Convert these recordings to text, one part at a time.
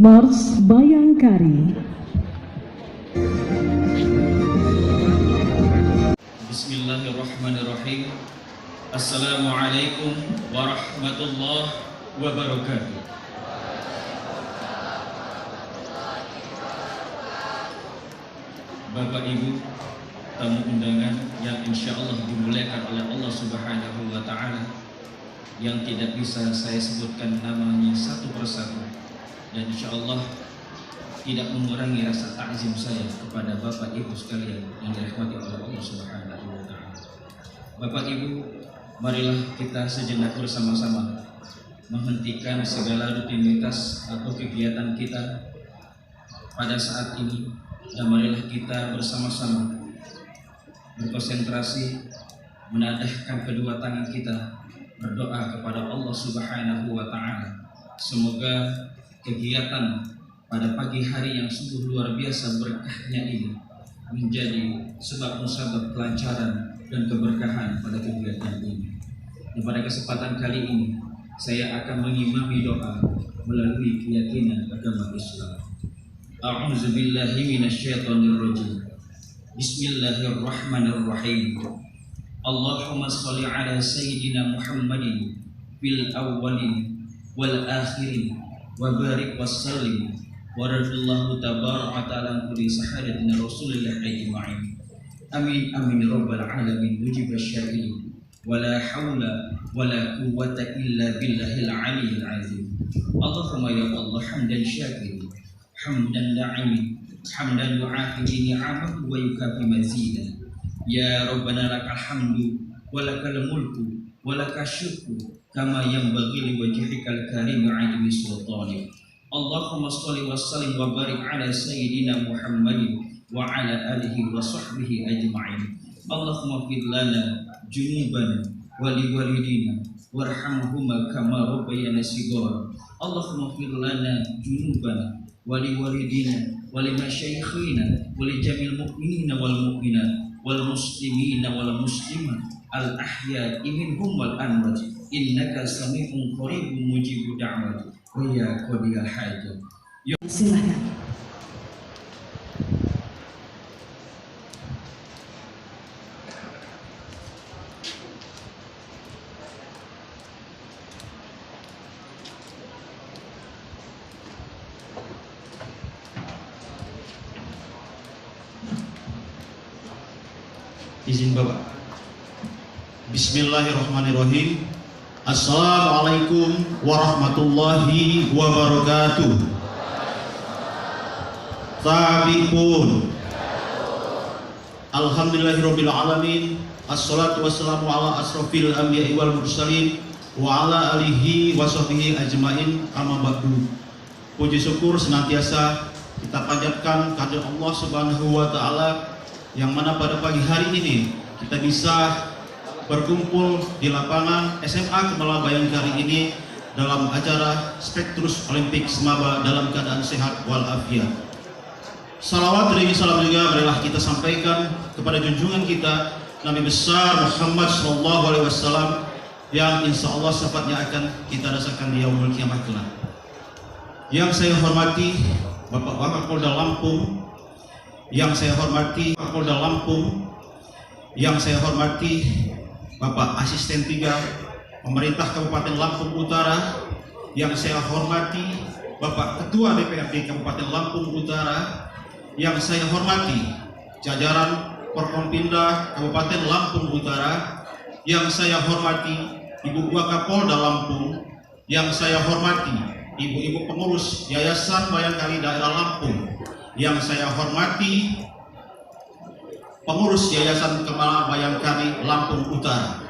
Mars Bayangkari. Bismillahirrahmanirrahim. Assalamualaikum warahmatullahi wabarakatuh. Bapak Ibu, tamu undangan yang insya Allah dimuliakan oleh Allah Subhanahu wa Ta'ala, yang tidak bisa saya sebutkan namanya satu persatu, dan insya Allah tidak mengurangi rasa takzim saya kepada Bapak Ibu sekalian yang dirahmati oleh Allah Subhanahu wa Ta'ala. Bapak Ibu, marilah kita sejenak bersama-sama menghentikan segala rutinitas atau kegiatan kita pada saat ini, dan marilah kita bersama-sama berkonsentrasi, menadahkan kedua tangan kita, berdoa kepada Allah Subhanahu wa Ta'ala. Semoga kegiatan pada pagi hari yang sungguh luar biasa berkahnya ini menjadi sebab musabab kelancaran dan keberkahan pada kegiatan ini. Dan pada kesempatan kali ini saya akan mengimami doa melalui keyakinan agama Islam. A'udzu billahi minasyaitonir rajim. Bismillahirrahmanirrahim. Allahumma shalli ala sayyidina Muhammadin fil awwalin wal akhirin wa barik wassallim wa radallahu tabaraka ta'ala kulli sahadatina rasulillah ajma'in. Amin amin rabbal alamin mujib asy-sya'irin wala haula wala quwwata illa billahil aliyyil azim. Allahumma ya Allah hamdan syakirin hamdan da'imin hamdan yu'afi ni'amahu wa yukafi mazidah. Ya Rabbana lakal hamdu wa lakal mulku wa lakal syukru kama yanbaghi li wajhikal karim 'azimi sultanik. Allahumma shalli wa sallim wa barik ala sayyidina Muhammadin wa ala alihi wa sahbihi ajma'in. Allahumma fir lana junubana wa liwalidina warhamhuma kama rabbayana shighara. Allahumma fir lana junubana wa liwalidina wa limasyayikhina wa lijamil mu'minina wal mu'minat wal muslimina wal muslimat al ahya'i minhum wal amwat innaka sami'un qaribun mujibud da'wat wa ya qadiyal hajat. Silakan. Izin Bapak. Bismillahirrahmanirrahim. Assalamualaikum warahmatullahi wabarakatuh. Tabi'un. Alhamdulillahirabbil alamin. Assalatu wassalamu ala asrofil anbiya'i wal mursalin wa ala alihi wa sahbihi ajmain, amma ba'du. Puji syukur senantiasa kita panjatkan kehadirat Allah Subhanahu wa Ta'ala, yang mana pada pagi hari ini kita bisa berkumpul di lapangan SMA Kemala Bayangkari ini dalam acara Spektrus Olimpik Semaba dalam keadaan sehat walafiat. Salawat dan salam juga marilah kita sampaikan kepada junjungan kita Nabi besar Muhammad SAW, yang insya Allah syafaatnya akan kita rasakan di yaumul kiamah kelak. Yang saya hormati Bapak Wakapolda Lampung, yang saya hormati Kapolda Lampung, yang saya hormati Bapak Asisten 3 Pemerintah Kabupaten Lampung Utara, yang saya hormati Bapak Ketua DPRD Kabupaten Lampung Utara, yang saya hormati jajaran Porkompinda Kabupaten Lampung Utara, yang saya hormati Ibu Wakapolda Lampung, yang saya hormati ibu-ibu pengurus Yayasan Bayangkari Daerah Lampung, yang saya hormati pengurus Yayasan Kemala Bayangkari Lampung Utara.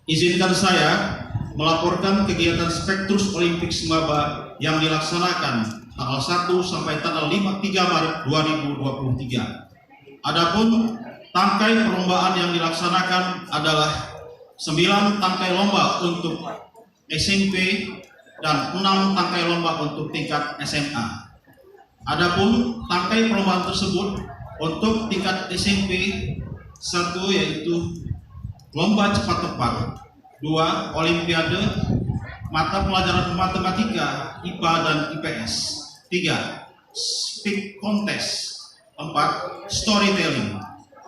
Izinkan saya melaporkan kegiatan Spektrus Olimpik Semaba yang dilaksanakan tanggal 1 sampai tanggal 3 Maret 2023. Adapun tangkai perlombaan yang dilaksanakan adalah 9 tangkai lomba untuk SMP dan 6 tangkai lomba untuk tingkat SMA. Adapun tangkai perlombaan tersebut untuk tingkat SMP, 1 yaitu lomba cepat tepat, 2 olimpiade, mata pelajaran matematika, IPA dan IPS. 3. Speak contest. 4. Storytelling.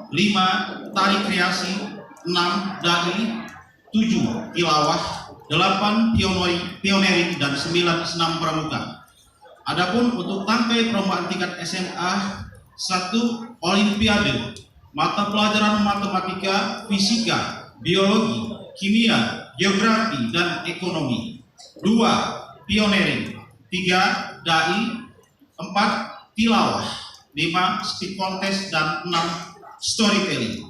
5. Tari kreasi. 6. Dai. 7. Tilawah. 8. Pioneering dan 9. Senam pramuka. Adapun untuk tangkai perlombaan tingkat SMA, 1. Olimpiade, mata pelajaran matematika, fisika, biologi, kimia, geografi, dan ekonomi. 2. Pioneering. 3. Dai. 4. Tilawah. 5. Speak contest dan 6. Storytelling.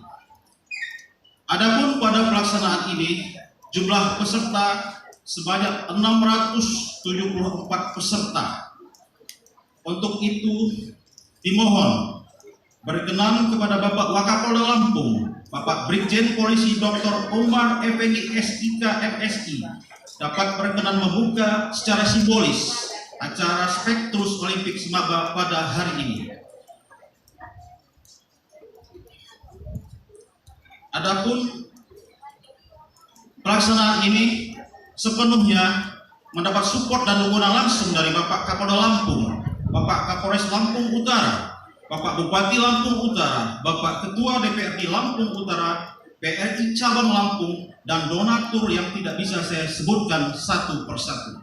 Adapun pada pelaksanaan ini, jumlah peserta sebanyak 674 peserta. Untuk itu dimohon berkenan kepada Bapak Wakapolda Lampung, Bapak Brigjen Polisi Dr. Umar Effendi SIK MSI, dapat berkenan membuka secara simbolis acara Spektrus Olimpik Semaba pada hari ini. Adapun pelaksanaan ini sepenuhnya mendapat support dan dukungan langsung dari Bapak Kapolda Lampung, Bapak Kapolres Lampung Utara, Bapak Bupati Lampung Utara, Bapak Ketua DPRD Lampung Utara, PRI Cabang Lampung, dan donatur yang tidak bisa saya sebutkan satu persatu.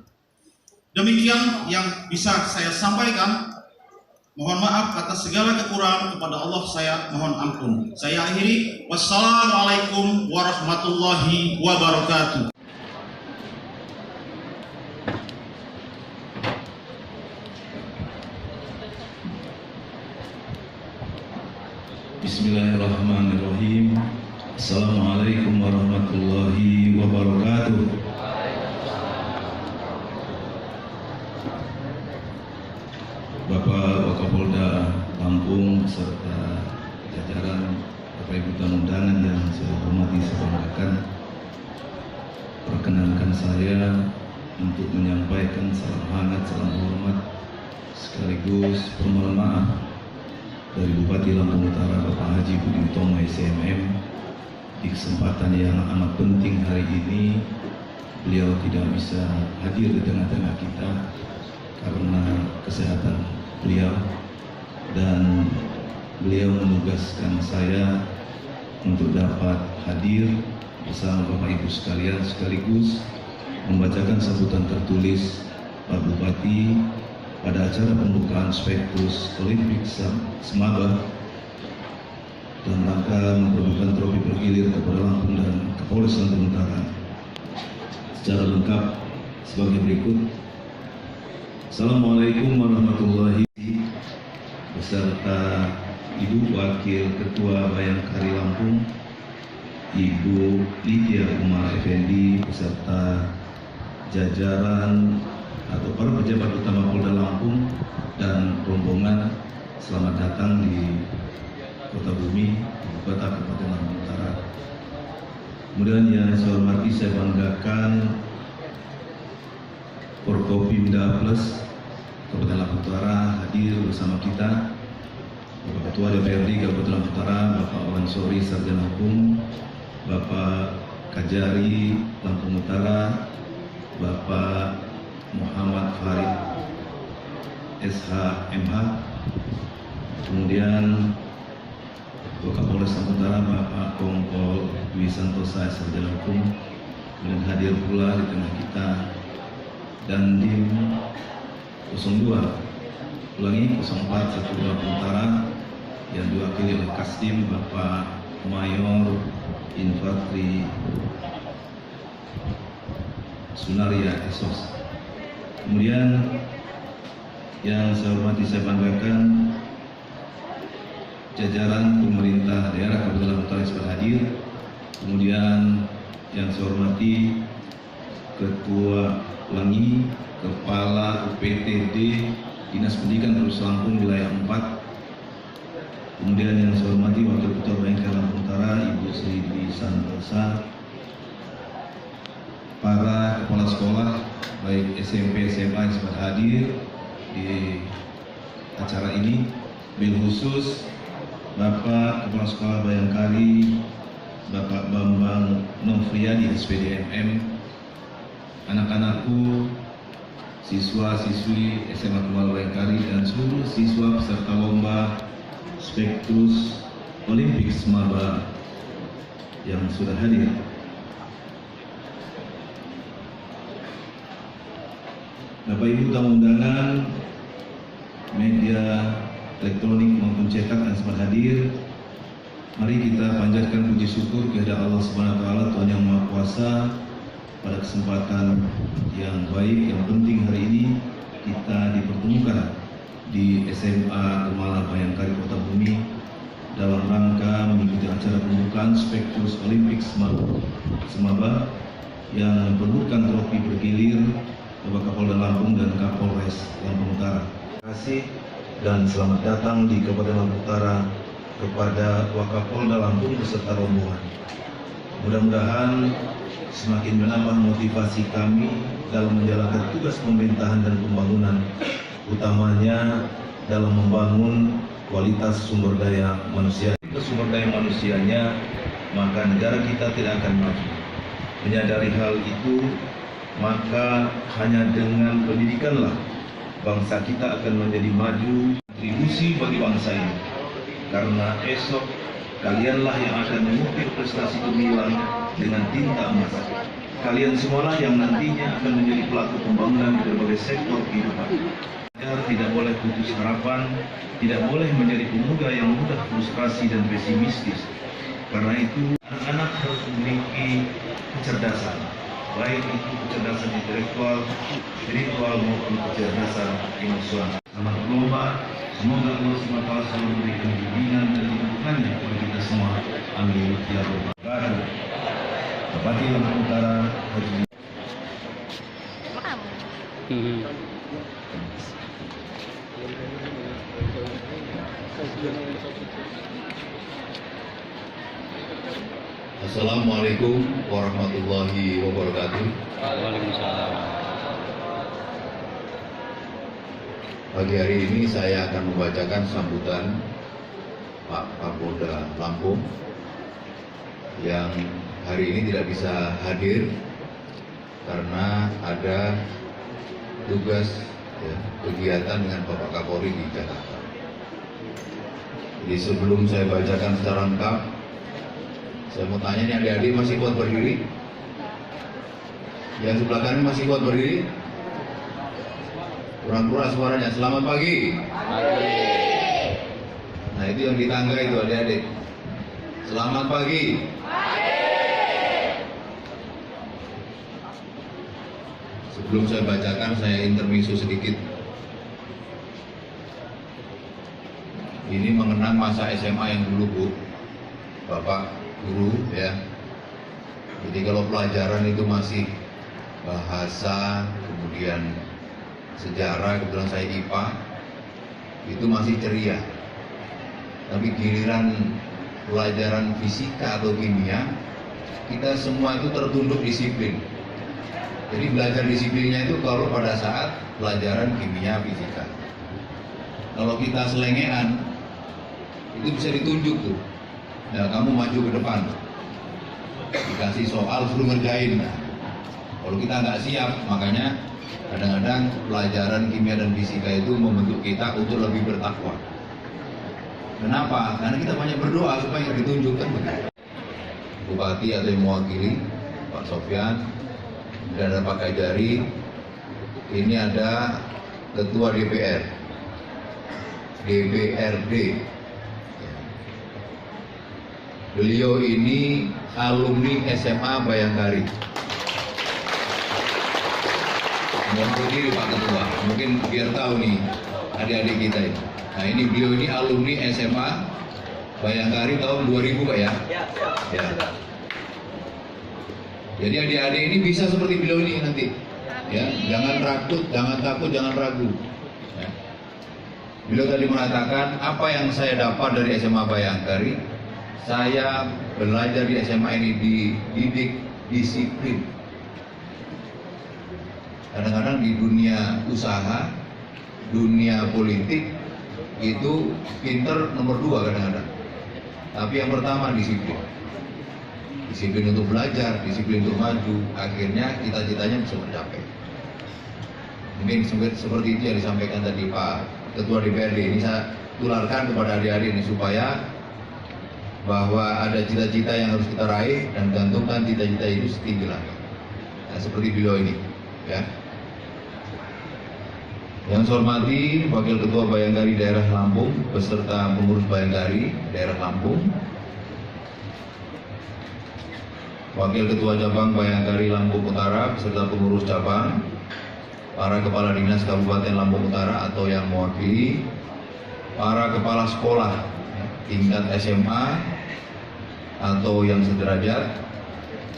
Demikian yang bisa saya sampaikan. Mohon maaf atas segala kekurangan, kepada Allah saya mohon ampun. Saya akhiri. Wassalamualaikum warahmatullahi wabarakatuh. Bismillahirrahmanirrahim. Assalamualaikum warahmatullahi wabarakatuh. Bapak Wakapolda Lampung serta jajaran Bapak Ibu tamu undangan yang saya hormati, saya banggakan, perkenankan saya untuk menyampaikan salam hangat, salam hormat sekaligus permohonan maaf dari Bupati Lampung Utara Bapak Haji Budi Utomo SMM. Di kesempatan yang amat penting hari ini, beliau tidak bisa hadir di tengah-tengah kita karena kesehatan beliau, dan beliau menugaskan saya untuk dapat hadir bersama Bapak Ibu sekalian sekaligus membacakan sambutan tertulis Pak Bupati pada acara pembukaan Spektrus Olimpik Semaba dan rangka memperebutkan trofi bergilir kepada Lampung dan Kapolres Lampung Utara secara lengkap sebagai berikut. Assalamualaikum warahmatullahi wabarakatuh, beserta Ibu Wakil Ketua Bayangkari Lampung, Ibu Lydia Umar Effendi, beserta jajaran atau para pejabat utama Polda Lampung dan rombongan, selamat datang di Kota Bumi, Ibu Kota Kabupaten Lampung Utara. Kemudian yang saya hormati, saya banggakan Forkopimda Plus Kabupaten Lampung Utara hadir bersama kita, Bapak Ketua DPRD Kabupaten Lampung Utara, Bapak Wansori Sarjana Hukum, Bapak Kajari Lampung Utara, Bapak Muhammad Farid SHMH, kemudian Bapak Kapolres Lampung Utara, Bapak Kompol Dwi Santosa Sarjana Hukum, kemudian hadir pula di tengah kita dan Dim 02 04 12 Utara yang diwakili oleh Kasdim Bapak Mayor Infantri Sunaria Esos. Kemudian yang saya hormati, saya banggakan jajaran pemerintah daerah Kabupaten Lampung Utara yang hadir. Kemudian yang saya hormati Ketua Langi, Kepala UPTD Dinas Pendidikan Kabupaten Lampung Wilayah 4. Kemudian yang saya hormati Wakil Ketua Bayangkari Lampung Utara Ibu Sri Dwi Santosa, para kepala sekolah baik SMP SMA yang sempat hadir di acara ini, bil khusus Bapak Kepala Sekolah Bayangkari Bapak Bambang Novriadi SPDMM, anak-anakku, siswa-siswi SMA Kemal Bayangkari, dan seluruh siswa peserta lomba Spektrus Olimpik Semaba yang sudah hadir. Bapak Ibu tamu undangan, media elektronik maupun cetak yang sempat hadir, mari kita panjatkan puji syukur kepada Allah Subhanahu wa taala, Tuhan yang Maha Kuasa, pada kesempatan yang baik, yang penting hari ini kita dipertemukan di SMA Gemala Bayangkari Kota Bumi dalam rangka mengikuti acara pembukaan Spektrus Olimpik Semaba yang memperebutkan trofi bergilir Bapak Kapolda Lampung dan Kapolres Lampung Utara. Terima kasih dan selamat datang di Kabupaten Lampung Utara kepada Wakapolda Lampung beserta rombongan. Mudah-mudahan semakin menambah motivasi kami dalam menjalankan tugas pemerintahan dan pembangunan, utamanya dalam membangun kualitas sumber daya manusia. Sumber daya manusianya, maka negara kita tidak akan maju. Menyadari hal itu, maka hanya dengan pendidikanlah bangsa kita akan menjadi maju, kontribusi bagi bangsa ini. Karena esok kalianlah yang akan mengukir prestasi gemilang dengan tinta emas. Kalian semualah yang nantinya akan menjadi pelaku pembangunan di berbagai sektor kehidupan. Tidak boleh putus harapan, tidak boleh menjadi pemuda yang mudah frustrasi dan pesimistis. Karena itu anak-anak harus memiliki kecerdasan, baik itu kecerdasan intelektual, spiritual maupun kecerdasan emosional. Selamat berlomba, semoga Allah SWT selalu memberikan bimbingan dan dukungannya kepada kita semua. Amin ya rabbal alamin. Bupati Lampung Utara Haji. Assalamualaikum warahmatullahi wabarakatuh. Waalaikumsalam. Pagi hari ini saya akan membacakan sambutan Pak Kapolda Lampung yang hari ini tidak bisa hadir karena ada tugas kegiatan dengan Bapak Kapolri di Jakarta. Jadi sebelum saya bacakan secara lengkap, saya mau tanya nih, adik-adik masih kuat berdiri? Yang sebelah kanan masih kuat berdiri? Kurang-kurang suaranya. Selamat pagi. Nah itu yang di tangga itu adik-adik. Selamat pagi. Sebelum saya bacakan, saya intermezzo sedikit. Ini mengenang masa SMA yang dulu, Bu, Bapak Guru ya. Jadi kalau pelajaran itu masih bahasa, kemudian sejarah, kebetulan saya IPA, itu masih ceria. Tapi giliran pelajaran fisika atau kimia, kita semua itu tertunduk disiplin. Jadi belajar disiplinnya itu kalau pada saat pelajaran kimia, fisika. Kalau kita selengean, itu bisa ditunjuk tuh. Nah, kamu maju ke depan, dikasih soal suruh ngerjain. Nah, kalau kita nggak siap, makanya kadang-kadang pelajaran kimia dan fisika itu membentuk kita untuk lebih bertakwa. Kenapa? Karena kita banyak berdoa supaya ditunjukkan begitu. Bupati atau yang mewakili, Pak Sofyan, dan ada Pak Kajari. Ini ada Ketua DPR, DPRD. Beliau ini alumni SMA Bayangkari. Mohon berdiri Pak Ketua, mungkin biar tahu nih adik-adik kita ini. Nah ini beliau ini alumni SMA Bayangkari tahun 2000 Pak ya? Ya. Jadi adik-adik ini bisa seperti beliau ini nanti. Ya, jangan takut, jangan ragu. Ya. Beliau tadi mengatakan apa yang saya dapat dari SMA Bayangkari. Saya belajar di SMA ini dididik disiplin. Kadang-kadang di dunia usaha, dunia politik itu pinter nomor 2 kadang-kadang. Tapi yang pertama disiplin. disiplin untuk belajar, disiplin untuk maju, akhirnya cita-citanya bisa tercapai. Mungkin seperti itu yang disampaikan tadi Pak Ketua DPRD. Ini saya tularkan kepada adik-adik ini supaya bahwa ada cita-cita yang harus kita raih dan gantungkan cita-cita itu setinggi langit. Nah, seperti beliau ini, ya. Yang saya hormati Wakil Ketua Bayangkari Daerah Lampung beserta pengurus Bayangkari Daerah Lampung, Wakil Ketua Cabang Bayangkari Lampung Utara beserta pengurus cabang, para kepala dinas Kabupaten Lampung Utara atau yang mewakili, para kepala sekolah tingkat SMA atau yang sederajat,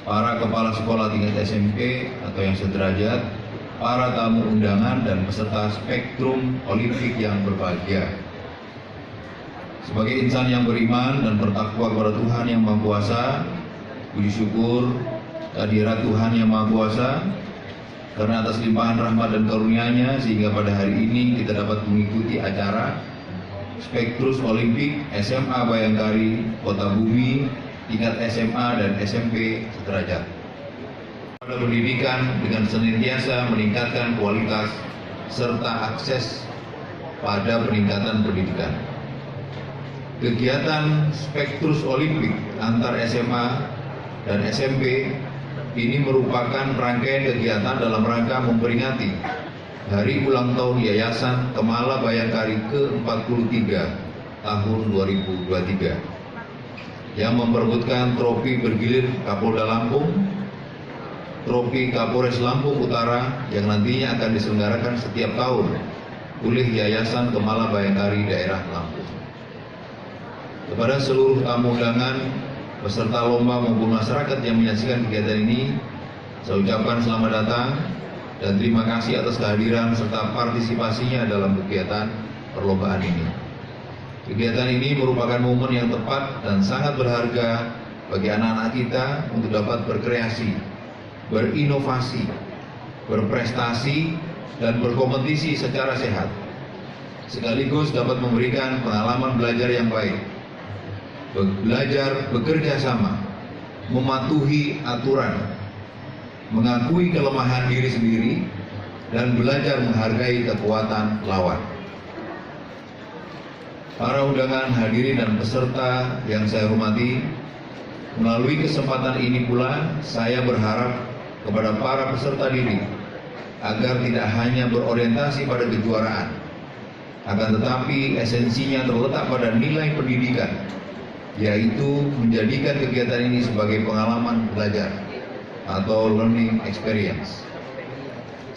para kepala sekolah tingkat SMP atau yang sederajat, para tamu undangan dan peserta Spektrum Olimpik yang berbahagia. Sebagai insan yang beriman dan bertakwa kepada Tuhan Yang Maha Kuasa, puji syukur kehadirat Tuhan Yang Maha Kuasa karena atas limpahan rahmat dan karunia-Nya sehingga pada hari ini kita dapat mengikuti acara Spektrum Olimpik SMA Bayangkari Kota Bumi tingkat SMA dan SMP sederajat. Pada pendidikan dengan senantiasa meningkatkan kualitas serta akses pada peningkatan pendidikan. Kegiatan Spektrum Olimpik antar SMA dan SMP ini merupakan rangkaian kegiatan dalam rangka memperingati Hari Ulang Tahun Yayasan Kemala Bayangkari ke-43 tahun 2023 yang memperebutkan trofi bergilir Kapolda Lampung, trofi Kapolres Lampung Utara yang nantinya akan diselenggarakan setiap tahun oleh Yayasan Kemala Bayangkari Daerah Lampung. Kepada seluruh tamu undangan, peserta lomba maupun masyarakat yang menyaksikan kegiatan ini, saya ucapkan selamat datang dan terima kasih atas kehadiran serta partisipasinya dalam kegiatan perlombaan ini. Kegiatan ini merupakan momen yang tepat dan sangat berharga bagi anak-anak kita untuk dapat berkreasi, berinovasi, berprestasi, dan berkompetisi secara sehat, sekaligus dapat memberikan pengalaman belajar yang baik, belajar bekerja sama, mematuhi aturan, mengakui kelemahan diri sendiri, dan belajar menghargai kekuatan lawan. Para undangan, hadirin dan peserta yang saya hormati, melalui kesempatan ini pula saya berharap kepada para peserta didik agar tidak hanya berorientasi pada kejuaraan, akan tetapi esensinya terletak pada nilai pendidikan, yaitu menjadikan kegiatan ini sebagai pengalaman belajar atau learning experience.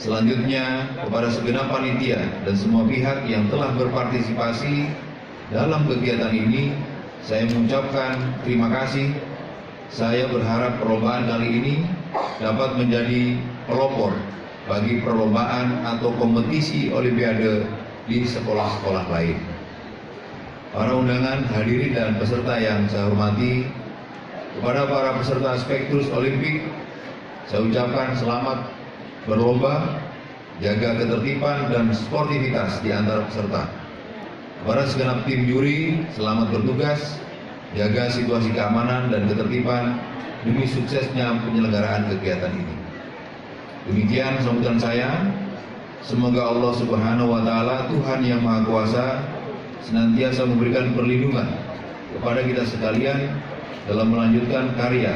Selanjutnya, kepada segenap panitia dan semua pihak yang telah berpartisipasi dalam kegiatan ini, saya mengucapkan terima kasih. Saya berharap perlombaan kali ini dapat menjadi pelopor bagi perlombaan atau kompetisi olimpiade di sekolah-sekolah lain. Para undangan, hadirin dan peserta yang saya hormati, kepada para peserta Spektrum Olimpik, saya ucapkan selamat berlomba, jaga ketertiban dan sportivitas di antara peserta. Kepada segenap tim juri, selamat bertugas, jaga situasi keamanan dan ketertiban demi suksesnya penyelenggaraan kegiatan ini. Demikian sambutan saya. Semoga Allah Subhanahu wa Ta'ala, Tuhan Yang Maha Kuasa, senantiasa memberikan perlindungan kepada kita sekalian dalam melanjutkan karya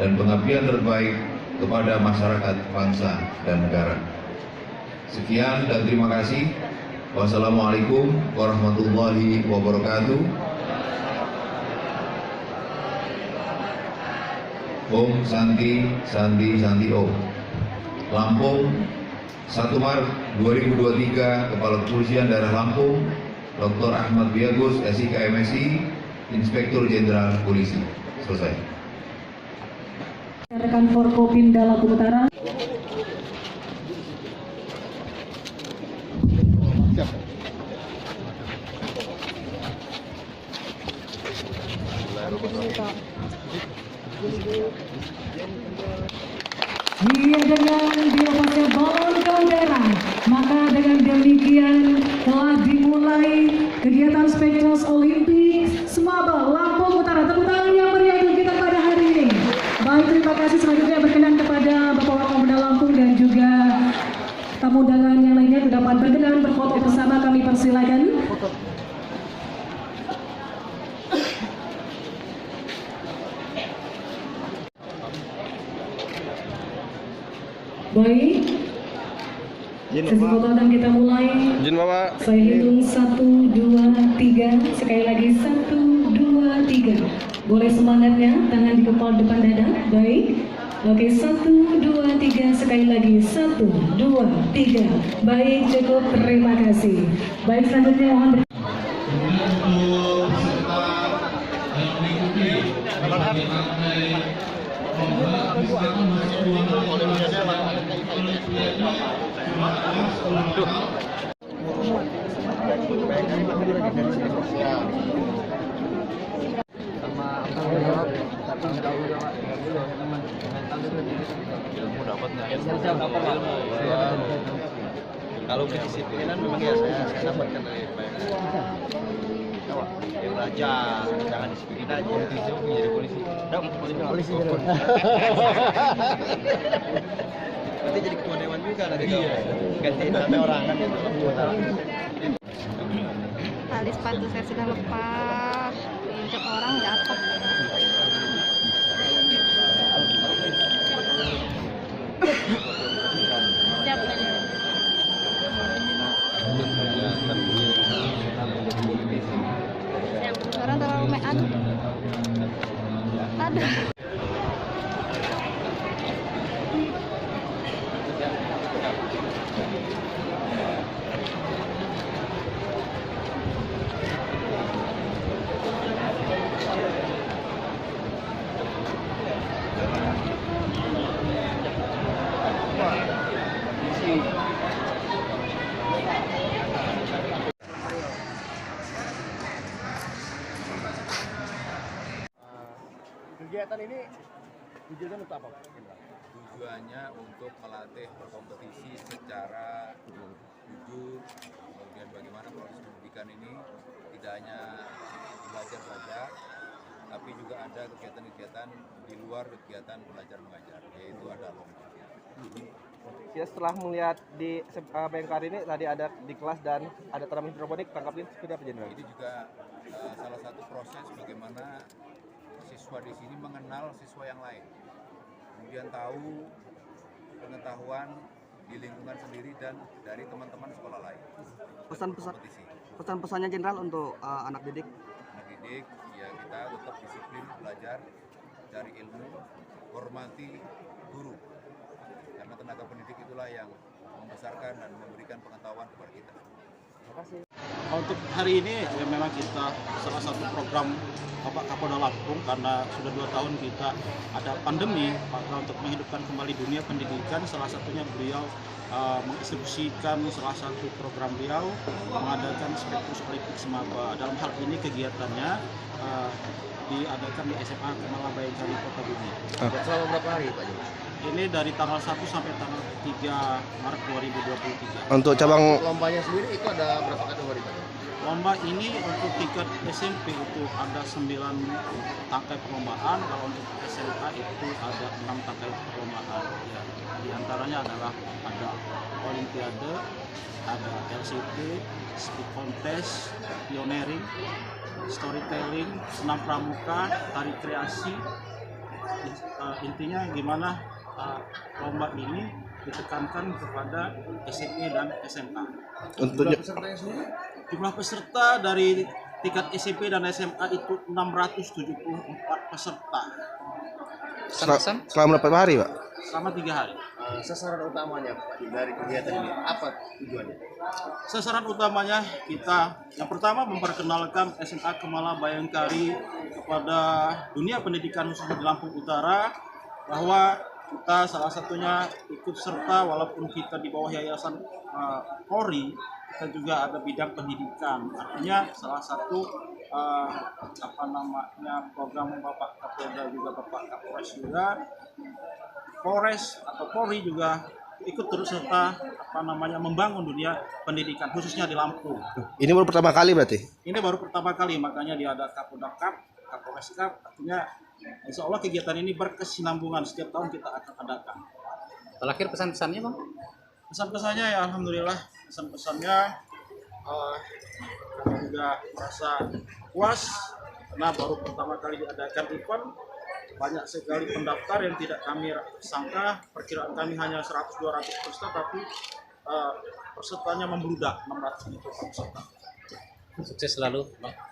dan pengabdian terbaik kepada masyarakat, bangsa, dan negara. Sekian dan terima kasih. Wassalamualaikum warahmatullahi wabarakatuh. Om Santi Santi Santi Om. Lampung, 1 Maret 2023, Kepala Kepolisian Daerah Lampung, Dr. Ahmad Biagus, SIK MSI, Inspektur Jenderal Polisi. Selesai. Rekan Forkopimda Lampung Utara. Dengan dilepasnya balon kaldera, maka dengan demikian telah dimulai kegiatan Spektrum Olimpik Semaba Lampung Utara. Tepuk tangan yang meriah untuk kita pada hari ini. Baik, terima kasih. Selanjutnya berkenan kepada Bapak Wakapolda Lampung dan juga tamu undangan yang lainnya dapat berkenan berfoto bersama, kami persilakan. Baik, sesi foto akan kita mulai. Saya hitung 1, 2, 3. Sekali lagi 1, 2, 3. Boleh semangatnya, tangan di kepala depan dada. Baik. Oke, 1, 2, 3. Sekali lagi 1, 2, 3. Baik, cukup. Terima kasih. Baik, selanjutnya mohon Kalau kedisiplinan memang ya saya dapatkan dari yang belajar, jangan disiplin aja. Polisi menjadi polisi. Polisi. Nanti jadi ketua dewan juga nanti gantiin sampai orang kan gitu. Tali sepatu saya sudah lepas, injak orang jatuh. Siap tadi. Siap. Orang terlalu mean. Ada. Kegiatan ini tujuannya untuk apa? Tujuannya untuk melatih berkompetisi secara jujur, kemudian bagaimana proses pendidikan ini tidak hanya belajar saja, tapi juga ada kegiatan-kegiatan di luar kegiatan belajar mengajar, yaitu ada lomba. Ya, setelah melihat di Bayangkari ini tadi ada di kelas dan ada terapi hidroponik, tangkapin seperti apa Jenderal? Itu juga salah satu proses bagaimana siswa di sini mengenal siswa yang lain, kemudian tahu pengetahuan di lingkungan sendiri dan dari teman-teman sekolah lain. Pesan-pesannya Jenderal untuk anak didik? Anak didik, ya kita tetap disiplin belajar, cari ilmu, hormati guru, karena tenaga pendidik itulah yang membesarkan dan memberikan pengetahuan kepada kita. Terima kasih. Untuk hari ini ya memang kita salah satu program Bapak Kapolda Lampung, karena sudah 2 tahun kita ada pandemi, maka untuk menghidupkan kembali dunia pendidikan, salah satunya beliau menginstruksikan salah satu program beliau mengadakan Spektrus Olimpik Semaba. Dalam hal ini kegiatannya diadakan di SMA Kemala Bayangkari Kota Bumi. Selama berapa hari Pak Joko? Ini dari tanggal 1 sampai tanggal 3 Maret 2023. Untuk cabang lombanya sendiri itu ada berapa kategori Pak? Lomba ini untuk tingkat SMP itu ada 9 tangkai perlombaan, kalau untuk SMA itu ada 6 tangkai perlombaan. Ya, di antaranya adalah ada Olimpiade, ada LCT, speed contest, pioneering, storytelling, senam pramuka, tari kreasi. Intinya gimana lomba ini ditekankan kepada SMP dan SMA. Untuk pesertanya sendiri? Jumlah peserta dari tingkat SMP dan SMA itu 674 peserta. Selama berapa hari Pak? Selama 3 hari. Sasaran utamanya Pak dari kegiatan ini apa tujuannya? Sasaran utamanya kita yang pertama memperkenalkan SMA Kemala Bayangkari kepada dunia pendidikan khususnya di Lampung Utara, bahwa kita salah satunya ikut serta walaupun kita di bawah yayasan Polri, kita juga ada bidang pendidikan. Artinya salah satu program Bapak Kapolda juga Bapak Kapolres juga, Polres atau Polri juga ikut terus serta membangun dunia pendidikan khususnya di Lampung. Ini baru pertama kali berarti? Ini baru pertama kali, makanya dia ada Kapolda Cup, Kapolres Cup, artinya Insya Allah kegiatan ini berkesinambungan, setiap tahun kita akan adakan. Terakhir pesan-pesannya Bang? Pesan-pesannya ya alhamdulillah, pesan-pesannya kami juga merasa puas karena baru pertama kali diadakan event, banyak sekali pendaftar yang tidak kami sangka. Perkiraan kami hanya 100-200 peserta, tapi pesertanya membludak 600 peserta. Sukses selalu Bang.